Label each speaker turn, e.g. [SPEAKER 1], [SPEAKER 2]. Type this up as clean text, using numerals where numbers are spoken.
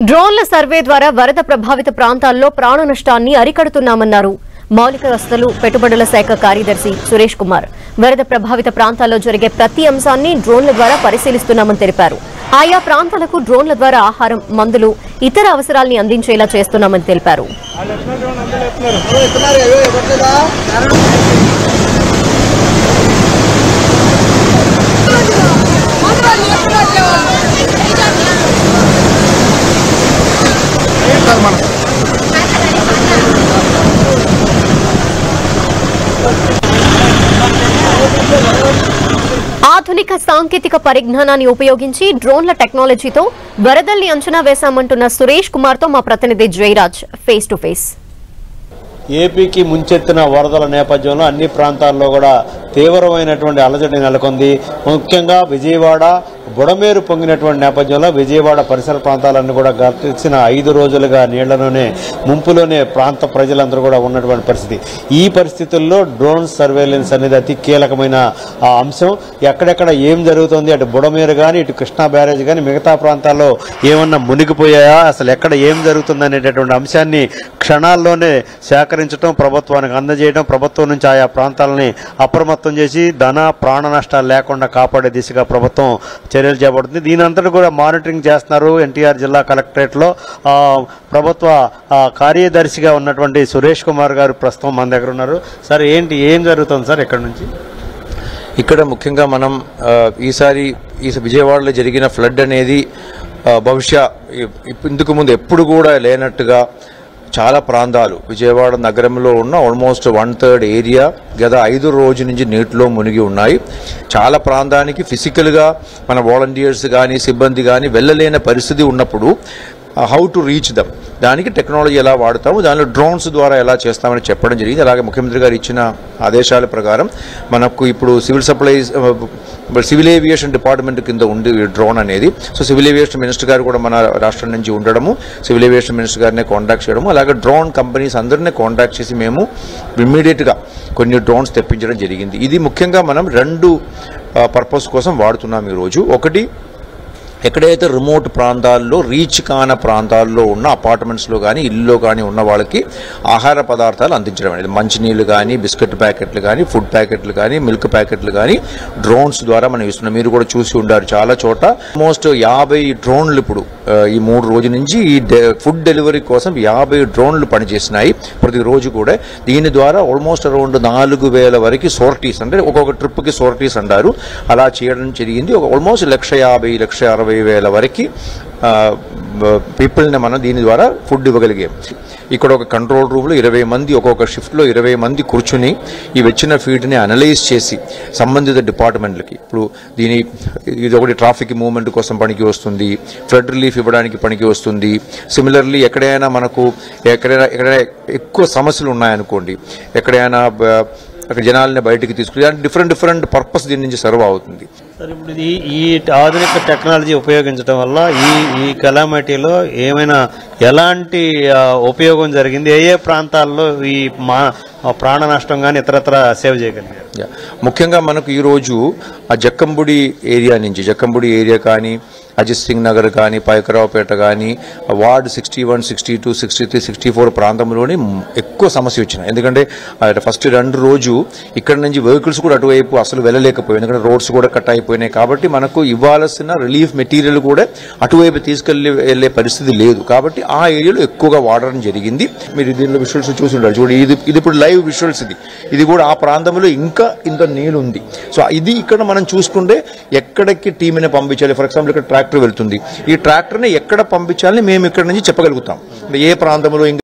[SPEAKER 1] డ్రోన్ల సర్వే ద్వారా వరద ప్రభావిత ప్రాంతాల్లో ప్రాణ నష్టాన్ని అరికడుతున్నామన్నారు మౌలిక వసతులు పెట్టుబడుల శాఖ కార్యదర్శి సురేష్ కుమార్. వరద ప్రభావిత ప్రాంతాల్లో జరిగే ప్రతి అంశాన్ని డ్రోన్ల ద్వారా పరిశీలిస్తున్నామని తెలిపారు. ఆయా ప్రాంతాలకు డ్రోన్ల ద్వారా ఆహారం, మందులు, ఇతర అవసరాల్ని అందించేలా చేస్తున్నామని తెలిపారు. ఆధునిక సాంకేతిక పరిజ్ఞానాన్ని ఉపయోగించి డ్రోన్ల టెక్నాలజీతో వరదల్ని అంచనా వేశామంటున్న సురేష్ కుమార్ తో మా ప్రతినిధి జయరాజ్ ఫేస్ టు ఫేస్.
[SPEAKER 2] ఏపీకి ముంచెత్తిన వరదల నేపథ్యంలో అన్ని ప్రాంతాల్లో కూడా తీవ్రమైనటువంటి అలజడి నెలకొంది. ముఖ్యంగా విజయవాడ బుడమేరు పొంగినటువంటి నేపథ్యంలో విజయవాడ పరిసర ప్రాంతాలన్నీ కూడా గడిచిన 5 రోజులుగా నీళ్లలోనే ముంపులోనే ప్రాంత ప్రజలందరూ కూడా ఉన్నటువంటి పరిస్థితి. ఈ పరిస్థితుల్లో డ్రోన్ సర్వేలెన్స్ అనేది అతి కీలకమైన అంశం. ఎక్కడెక్కడ ఏం జరుగుతుంది, అటు బుడమేరు కానీ ఇటు కృష్ణా బ్యారేజ్ కానీ మిగతా ప్రాంతాల్లో ఏమన్నా మునిగిపోయాయా, అసలు ఎక్కడ ఏం జరుగుతుంది అనేటటువంటి అంశాన్ని క్షణాల్లోనే సేకరించడం, ప్రభుత్వానికి అందజేయడం, ప్రభుత్వం నుంచి ఆయా ప్రాంతాలని అప్రమత్తం చేసి ధన ప్రాణ నష్టాలు లేకుండా కాపాడే దిశగా ప్రభుత్వం చర్యలు చేపడుతుంది. దీని అంతటా కూడా మానిటరింగ్ చేస్తున్నారు. ఎన్టీఆర్ జిల్లా కలెక్టరేట్లో ప్రభుత్వ కార్యదర్శిగా ఉన్నటువంటి సురేష్ కుమార్ గారు ప్రస్తుతం మన దగ్గర ఉన్నారు. సార్, ఏం జరుగుతుంది సార్ ఇక్కడ నుంచి?
[SPEAKER 3] ఇక్కడ ముఖ్యంగా మనం ఈసారి విజయవాడలో జరిగిన ఫ్లడ్ అనేది బహుశా ఇందుకు ముందు ఎప్పుడు కూడా లేనట్టుగా చాలా ప్రాంతాలు విజయవాడ నగరంలో ఉన్న ఆల్మోస్ట్ 1/3 ఏరియా గత 5 రోజుల నుంచి నీటిలో మునిగి ఉన్నాయి. చాలా ప్రాంతానికి ఫిజికల్గా మన వాలంటీర్స్ కానీ సిబ్బంది కానీ వెళ్ళలేని పరిస్థితి ఉన్నప్పుడు హౌ టు రీచ్ దమ్, దానికి టెక్నాలజీ ఎలా వాడతాము, దానిలో డ్రోన్స్ ద్వారా ఎలా చేస్తామని చెప్పడం జరిగింది. అలాగే ముఖ్యమంత్రి గారు ఇచ్చిన ఆదేశాల ప్రకారం మనకు ఇప్పుడు సివిల్ ఏవియేషన్ డిపార్ట్మెంట్ కింద ఉంది డ్రోన్ అనేది. సో సివిల్ ఏవియేషన్ మినిస్టర్ గారు కూడా మన రాష్ట్రం నుంచి ఉండడము, సివిల్ ఏవియేషన్ మినిస్టర్ గారినే కాంటాక్ట్ చేయడము, అలాగే డ్రోన్ కంపెనీస్ అందరినీ కాంటాక్ట్ చేసి మేము ఇమ్మీడియట్గా కొన్ని డ్రోన్స్ తెప్పించడం జరిగింది. ఇది ముఖ్యంగా మనం 2 పర్పస్ కోసం వాడుతున్నాం ఈరోజు. ఒకటి, ఎక్కడైతే రిమోట్ ప్రాంతాల్లో రీచ్ కాని ప్రాంతాల్లో ఉన్న అపార్ట్మెంట్స్లో కానీ ఇల్లులో కానీ ఉన్న వాళ్ళకి ఆహార పదార్థాలు అందించడం అనేది, మంచినీళ్ళు కానీ బిస్కెట్ ప్యాకెట్లు కానీ ఫుడ్ ప్యాకెట్లు కానీ మిల్క్ ప్యాకెట్లు కానీ డ్రోన్స్ ద్వారా మనం ఇస్తున్నాం. మీరు కూడా చూసి ఉండారు చాలా చోట ఆల్మోస్ట్ 50 డ్రోన్లు ఇప్పుడు ఈ 3 రోజుల నుంచి ఈ ఫుడ్ డెలివరీ కోసం 50 డ్రోన్లు పనిచేసినాయి ప్రతిరోజు కూడా. దీని ద్వారా ఆల్మోస్ట్ అరౌండ్ 4000 వరకు సోర్టీస్, అంటే ఒక్కొక్క ట్రిప్కి సోర్టీస్ అంటారు, అలా చేయడం జరిగింది. ఆల్మోస్ట్ 1,50,000-1,60,000 వరకు పీపుల్ని మనం దీని ద్వారా ఫుడ్ ఇవ్వగలిగాం. ఇక్కడ ఒక కంట్రోల్ రూమ్లో 20 మంది, ఒక్కొక్క షిఫ్ట్లో 20 మంది కూర్చుని ఈ వచ్చిన ఫీడ్ని అనలైజ్ చేసి సంబంధిత డిపార్ట్మెంట్లకి, ఇప్పుడు ఇది ఒకటి ట్రాఫిక్ మూవ్మెంట్ కోసం పనికి వస్తుంది, ఫ్లడ్ రిలీఫ్ ఇవ్వడానికి పనికి వస్తుంది. సిమిలర్లీ ఎక్కడైనా ఎక్కువ సమస్యలు ఉన్నాయనుకోండి, ఎక్కడైనా అక్కడ జనాలని బయటికి తీసుకుని డిఫరెంట్ పర్పస్ దీని నుంచి సర్వ్ అవుతుంది.
[SPEAKER 2] సార్, ఇప్పుడు ఈ ఆధునిక టెక్నాలజీ ఉపయోగించడం వల్ల ఈ కెలామిటీలో ఏమైనా ఎలాంటి ఉపయోగం జరిగింది? ఏ ప్రాంతాల్లో ఈ ప్రాణ నష్టం కానీ ఇతరత్ర సేవ్ చేయగలిగారు?
[SPEAKER 3] ముఖ్యంగా మనకు ఈరోజు ఆ జక్కంబుడి ఏరియా కానీ అజిత్ సింగ్ నగర్ కానీ పైకరావుపేట కానీ వార్డ్ 61, 62, 63, 64 ప్రాంతంలోనే ఎక్కువ సమస్య వచ్చినాయి. ఎందుకంటే ఫస్ట్ 2 రోజు ఇక్కడ నుంచి వెహికల్స్ కూడా అటువైపు అసలు వెళ్ళలేకపోయాయి, ఎందుకంటే రోడ్స్ కూడా కట్ అయిపోయినాయి. కాబట్టి మనకు ఇవ్వాల్సిన రిలీఫ్ మెటీరియల్ కూడా అటువైపు వెళ్ళే పరిస్థితి లేదు. కాబట్టి ఆ ఏరియాలో ఎక్కువగా వాడడం జరిగింది. మీరు దీనిలో విజువల్స్ చూసి ఉండాలి. చూడండి, ఇది ఇప్పుడు లైవ్ విజువల్స్. ఇది కూడా ఆ ప్రాంతంలో ఇంకా ఇంత నీళ్ళు ఉంది. సో ఇది ఇక్కడ మనం చూసుకుంటే ఎక్కడికి టీంని పంపించాలి. ఫర్ ఎగ్జాంపుల్ ఇక్కడ ట్రాక్టర్ వెళ్తుంది, ఈ ట్రాక్టర్ని ఎక్కడ పంపించాలని మేము ఇక్కడ నుంచి చెప్పగలుగుతాం. ఏ ప్రాంతంలో